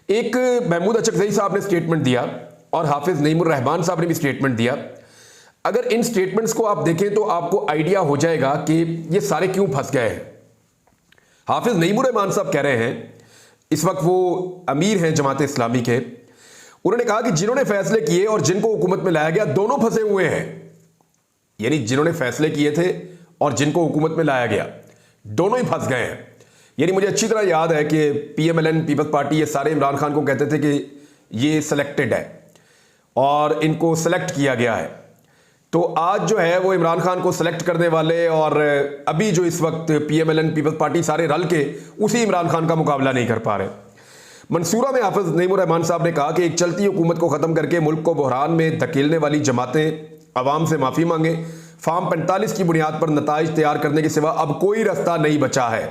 एक महमूद अचकज़ई साहब ने स्टेटमेंट दिया और हाफिज नईमुर रहमान साहब ने भी स्टेटमेंट दिया। अगर इन स्टेटमेंट्स को आप देखें तो आपको आइडिया हो जाएगा कि ये सारे क्यों फंस गए हैं। हाफिज नईमुर रहमान साहब कह रहे हैं, इस वक्त वो अमीर हैं जमात इस्लामी के, उन्होंने कहा कि जिन्होंने फैसले किए और जिनको हुकूमत में लाया गया दोनों फंसे हुए हैं। यानी जिन्होंने फैसले किए थे और जिनको हुकूमत में लाया गया दोनों ही फंस गए हैं। यानी मुझे अच्छी तरह याद है कि PMLN पीपल्स पार्टी ये सारे इमरान खान को कहते थे कि ये सिलेक्टेड है और इनको सेलेक्ट किया गया है। तो आज जो है वो इमरान खान को सेलेक्ट करने वाले और अभी जो इस वक्त PMLN पीपल्स पार्टी सारे रल के उसी इमरान खान का मुकाबला नहीं कर पा रहे। मंसूरा में हाफिज नईमुर रहमान साहब ने कहा कि एक चलती हुकूमत को ख़त्म करके मुल्क को बहरान में धकेलने वाली जमातें अवाम से माफ़ी मांगे। फार्म 45 की बुनियाद पर नताइज तैयार करने के सिवा अब कोई रास्ता नहीं बचा है।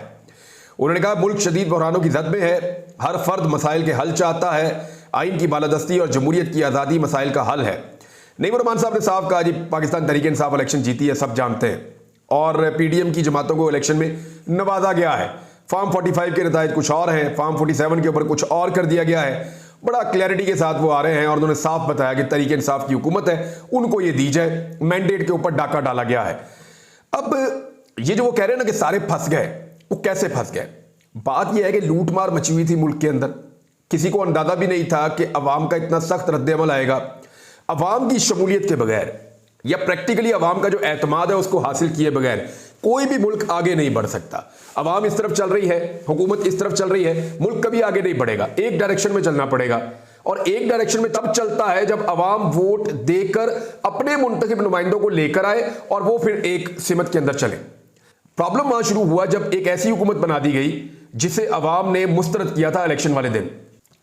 उन्होंने कहा मुल्क शदीद बहरानों की जद में है, हर फर्द मसाइल के हल चाहता है, आइन की बालादस्ती और जमहूरियत की आज़ादी मसाइल का हल है। नईमुर रहमान साहब ने साफ कहा जी पाकिस्तान तहरीक इंसाफ इलेक्शन जीती है, सब जानते हैं, और PDM की जमातों को इलेक्शन में नवाजा गया है। फार्म 45 के नताइज कुछ और हैं, फार्म 47 के ऊपर कुछ और कर दिया गया है। बड़ा क्लैरिटी के साथ वो आ रहे हैं और उन्होंने साफ बताया कि तहरीक इंसाफ की हुकूमत है, उनको ये दी जाए, मैंडेट के ऊपर डाका डाला गया है। अब ये जो वो कह रहे हैं ना कि सारे फंस गए, वो कैसे फंस गए? बात यह है कि लूट मार मची हुई थी मुल्क के अंदर, किसी को अंदाजा भी नहीं था कि अवाम का इतना सख्त रद्द-ए-अमल आएगा। अवाम की शमूलियत के बगैर या प्रैक्टिकली अवाम का जो एतमाद है उसको हासिल किए बगैर कोई भी मुल्क आगे नहीं बढ़ सकता। अवाम इस तरफ चल रही है, हुकूमत इस तरफ चल रही है, मुल्क कभी आगे नहीं बढ़ेगा। एक डायरेक्शन में चलना पड़ेगा और एक डायरेक्शन में तब चलता है जब अवाम वोट देकर अपने मुंतखब नुमाइंदों को लेकर आए और वो फिर एक सिमत के अंदर चले। प्रॉब्लम वहां शुरू हुआ जब एक ऐसी हुकूमत बना दी गई जिसे अवाम ने मुस्तरद किया था इलेक्शन वाले दिन।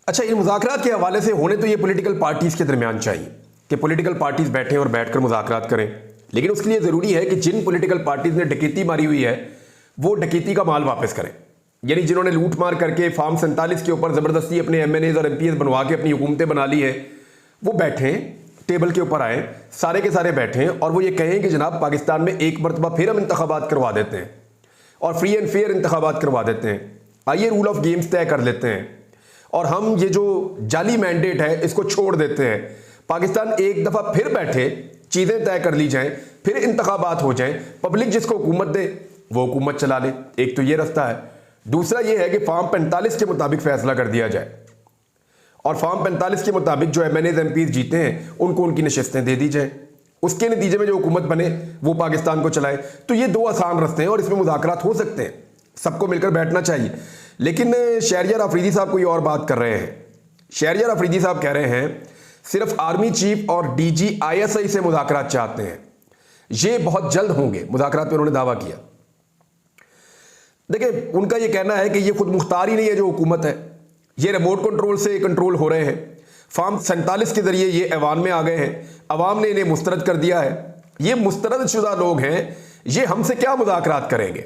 अच्छा, इन मुज़ाकरात के हवाले से होने तो ये पॉलिटिकल पार्टीज के दरमियान चाहिए कि पॉलिटिकल पार्टीज बैठें और बैठकर मुज़ाकरात करें, लेकिन उसके लिए ज़रूरी है कि जिन पॉलिटिकल पार्टीज ने डकैती मारी हुई है वो डकैती का माल वापस करें। यानी जिन्होंने लूट मार करके फार्म 47 के ऊपर ज़बरदस्ती अपने MNAs और MPs बनवा के अपनी हुकूमतें बना ली है, वो बैठें, टेबल के ऊपर आए, सारे के सारे बैठें और वो ये कहें कि जनाब पाकिस्तान में एक मरतबा फिर हम इंतखाबात करवा देते हैं और फ्री एंड फेयर इंतखाबात करवा देते हैं। आइए रूल ऑफ गेम्स तय कर लेते हैं और हम ये जो जाली मैंडेट है इसको छोड़ देते हैं। पाकिस्तान एक दफ़ा फिर बैठे, चीज़ें तय कर ली जाएं, फिर इंतखाबात हो जाएं, पब्लिक जिसको हुकूमत दे वो हुकूमत चला ले। एक तो ये रास्ता है। दूसरा ये है कि फार्म 45 के मुताबिक फैसला कर दिया जाए और फार्म 45 के मुताबिक जो MNAs MPs जीते हैं उनको उनकी नशिस्तें दे दी जाए, उसके नतीजे में जो हुकूमत बने वो पाकिस्तान को चलाए। तो ये दो आसान रास्ते हैं और इसमें मुज़ाकरात हो सकते हैं, सबको मिलकर बैठना चाहिए। लेकिन शहरयार अफरीदी साहब कोई और बात कर रहे हैं। शहरयार अफरीदी साहब कह रहे हैं सिर्फ आर्मी चीफ और DG ISI से मुज़ाकरात चाहते हैं, ये बहुत जल्द होंगे मुज़ाकरात पे उन्होंने दावा किया। देखिए, उनका ये कहना है कि ये खुद मुख्तार ही नहीं है जो हुकूमत है, ये रिमोट कंट्रोल से कंट्रोल हो रहे हैं। फार्म 47 के जरिए ये ऐवान में आ गए हैं, अवाम ने इन्हें मुस्तरद कर दिया है। ये मुस्तरद शुदा लोग हैं, ये हमसे क्या मुज़ाकरात करेंगे?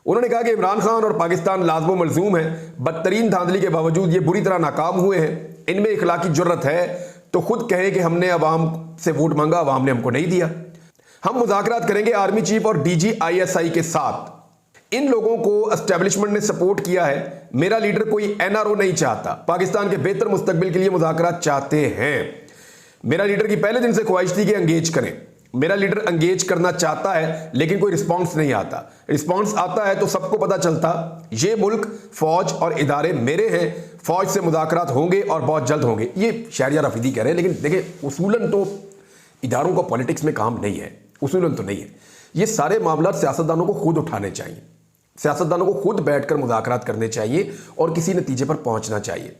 उन्होंने कहा कि इमरान खान और पाकिस्तान लाज़िम मलज़ूम है, बदतरीन धांधली के बावजूद ये बुरी तरह नाकाम हुए हैं। इनमें इखलाकी जुर्रत है तो खुद कहें कि हमने अवाम से वोट मांगा, अवाम ने हमको नहीं दिया। हम मुज़ाकरात करेंगे आर्मी चीफ और DG ISI के साथ। इन लोगों को एस्टेब्लिशमेंट ने सपोर्ट किया है। मेरा लीडर कोई NRO नहीं चाहता, पाकिस्तान के बेहतर मुस्तकबिल के लिए मुज़ाकरात चाहते हैं। मेरा लीडर की पहले दिन से ख्वाहिश थी कि एंगेज करें। मेरा लीडर एंगेज करना चाहता है लेकिन कोई रिस्पांस नहीं आता। रिस्पांस आता है तो सबको पता चलता ये मुल्क, फौज और इदारे मेरे हैं, फौज से मुज़ाकरात होंगे और बहुत जल्द होंगे। ये शहरयार अफरीदी कह रहे हैं। लेकिन देखिए, उसूलन तो इदारों का पॉलिटिक्स में काम नहीं है, उसूलन तो नहीं है। ये सारे मामला सियासतदानों को खुद उठाने चाहिए, सियासतदानों को खुद बैठकर मुज़ाकरात करने चाहिए और किसी नतीजे पर पहुंचना चाहिए।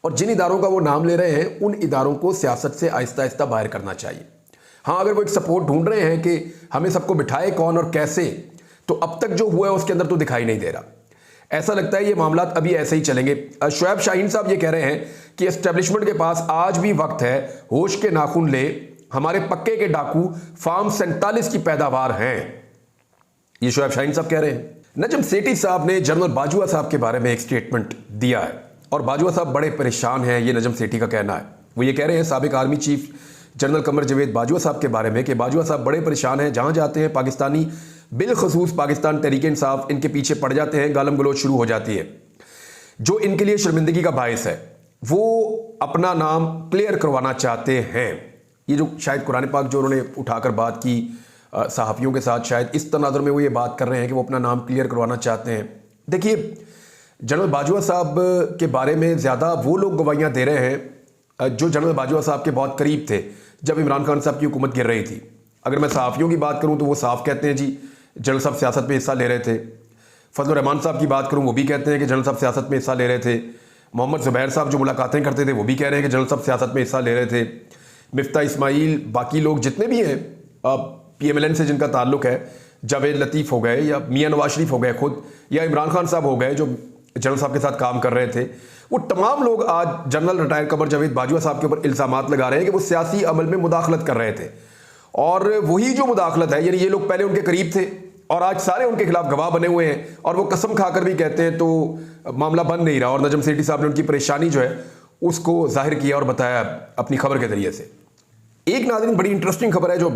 और जिन इदारों का वो नाम ले रहे हैं उन इदारों को सियासत से आहिस्ता आहिस्ता बाहर करना चाहिए। हाँ, अगर वो एक सपोर्ट ढूंढ रहे हैं कि हमें सबको बिठाए कौन और कैसे, तो अब तक जो हुआ है उसके अंदर तो दिखाई नहीं दे रहा। ऐसा लगता है ये मामला अभी ऐसे ही चलेंगे। शुएब शाहीन साहब ये कह रहे हैं कि एस्टेब्लिशमेंट के पास आज भी वक्त है, होश के नाखून ले, हमारे पक्के के डाकू फार्म 47 की पैदावार हैं। ये शुएब शाहीन साहब कह रहे हैं। नजम सेठी साहब ने जनरल बाजवा साहब के बारे में एक स्टेटमेंट दिया है और बाजवा साहब बड़े परेशान हैं, ये नजम सेठी का कहना है। वो ये कह रहे हैं साबिक आर्मी चीफ जनरल कमर जवेद बाजवा साहब के बारे में कि बाजवा साहब बड़े परेशान हैं, जहां जाते हैं पाकिस्तानी बिलखसूस पाकिस्तान तहरीक इंसाफ इनके पीछे पड़ जाते हैं, गालम गलोच शुरू हो जाती है, जो इनके लिए शर्मिंदगी का बायस है। वो अपना नाम क्लियर करवाना चाहते हैं। ये जो शायद कुरान पाक जो उन्होंने उठाकर बात की सहाफ़ियों के साथ, शायद इस तनाज़ुर में वो ये बात कर रहे हैं कि वो अपना नाम क्लियर करवाना चाहते हैं। देखिए, जनरल बाजवा साहब के बारे में ज़्यादा वो लोग गवाहियाँ दे रहे हैं जो जनरल बाजवा साहब के बहुत करीब थे जब इमरान खान साहब की हुकूमत गिर रही थी। अगर मैं सहाफ़ियों की बात करूँ तो वो साफ कहते हैं जी जनरल साहब सियासत में हिस्सा ले रहे थे। फजल रहमान साहब की बात करूँ वो भी कहते हैं कि जनरल साहब सियासत में हिस्सा ले रहे थे। मोहम्मद ज़ुबैर साहब जो मुलाकातें करते थे वो भी कह रहे हैं कि जनरल साहब सियासत में हिस्सा ले रहे थे। मिफ्ता इस्माइल, बाकी लोग जितने भी हैं PMLN से जिनका ताल्लुक है, जावेद लतीफ़ हो गए या मियाँ नवाज शरीफ हो गए खुद, या इमरान खान साहब हो गए जो जनरल साहब के साथ काम कर रहे थे, वो तमाम लोग आज जनरल रिटायर कमर जावेद बाजवा साहब के ऊपर इल्ज़ामात लगा रहे हैं कि वो सियासी अमल में मुदाखलत कर रहे थे। और वही जो मुदाखलत है, यानी ये लोग पहले उनके करीब थे और आज सारे उनके खिलाफ गवाह बने हुए हैं और वो कसम खाकर भी कहते हैं तो मामला बन नहीं रहा। और नजम सेठी साहब ने उनकी परेशानी जो है उसको जाहिर किया और बताया अपनी खबर के जरिए से। एक नाज़रीन बड़ी इंटरेस्टिंग खबर है जो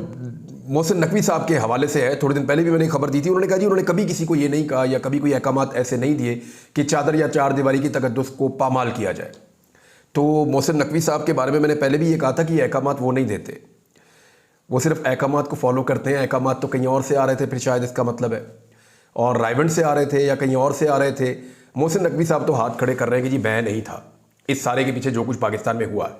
मोहसिन नकवी साहब के हवाले से है। थोड़े दिन पहले भी मैंने खबर दी थी। उन्होंने कहा जी उन्होंने कभी किसी को ये नहीं कहा या कभी कोई अहकामात ऐसे नहीं दिए कि चादर या चार दीवारी की तकद्दुस को पामाल किया जाए। तो मोहसिन नकवी साहब के बारे में मैंने पहले भी ये कहा था कि ये अहकामात वो नहीं देते, वो सिर्फ अहकामात को फॉलो करते हैं। अहकामात तो कहीं और से आ रहे थे, फिर शायद इसका मतलब है, और रायवंड से आ रहे थे या कहीं और से आ रहे थे। मोहसिन नकवी साहब तो हाथ खड़े कर रहे हैं कि जी मैं नहीं था इस सारे के पीछे जो कुछ पाकिस्तान में हुआ है।